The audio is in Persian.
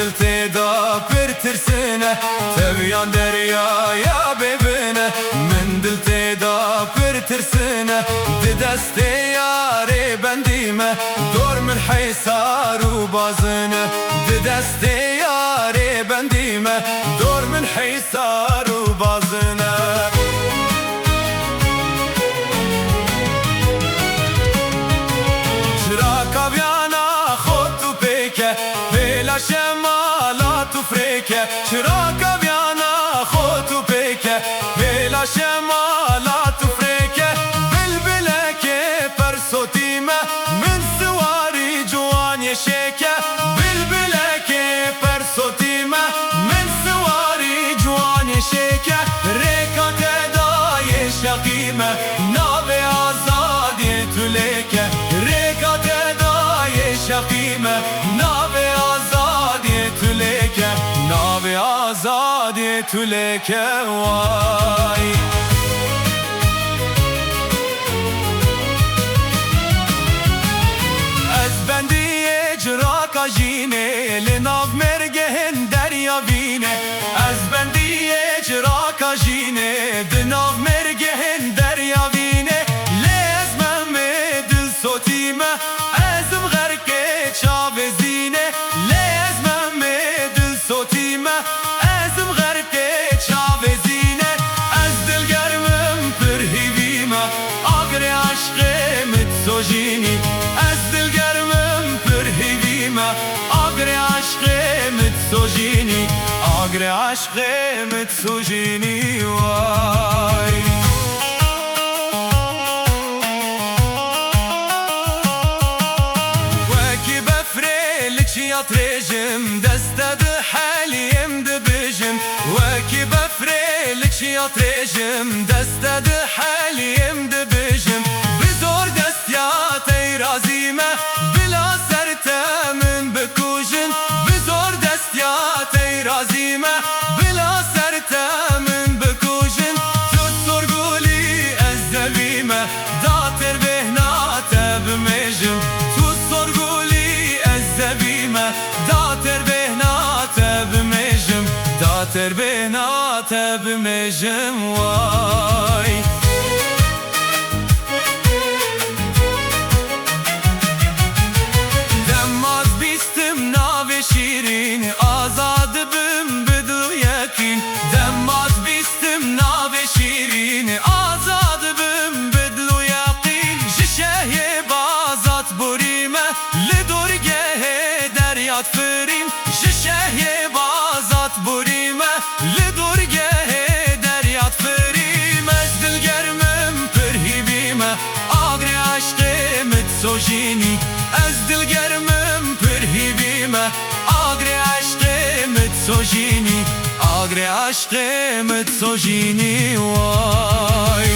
دل تیدا پر ترسنه تویان دریایا ببینه من دل تیدا پر ترسنه دی دست یاری بندیمه دور من حیصار و بازنه دی دست یاری بندیمه دور من حیصار و بازنه شمالات و فریکه چرا کبیانا خود و پیکه بلا شمالات و فریکه بلبله که پرسوتیمه من سواری جوانی شیکه بلبله که پرسوتیمه من سواری جوانی شیکه ریکات دای شقیمه ناب آزادی تولیکه ریکات دای شقیمه ناب ناوی آزادی تو لیکه وای از بندی اجرا کاجینه لناو مرگهن دریا بینه از بندی اجرا کاجینه دناو مرگهن دریا بینه لازمم دل صوتیمه ازم غرقه چاوزینه ازم غرقه چاوزینه از دل گرمم پرهیویمه آگر عشقمت سوژینی از دل گرمم پرهیویمه آگر عشقمت سوژینی آگر عشقمت سوژینی وای وکی بفریل چیات رژم دسته ده حالیم ده بجم وکی بفریل چیات رژم دسته ده حالیم ده بجم بزور دستیات ای رازیمه بلا سرتمن بکوژن بزور دستیات ای رازیمه بلا سرتمن بکوژن تو سرگولی از زبیمه داتر بهنات بمجم تو سرگولی از زبیمه داتر بهنات بمجم داتر بهنات بمجم وای دماز بیستم ناو شیرین آزاد بم بدو یکین دماز بیستم ناو شیرین آزاد بم بدو یقین ششه بازات بریمه لدورگه دریات فریم ششه بازات بریمه لدورگه دریات فریم از دل گرمم پرهیویمه آگر عشقمت سوژینی از دل گرمم پرهیویمه آگر عشقمت سوژینی آگر عشقمت سوژینی وای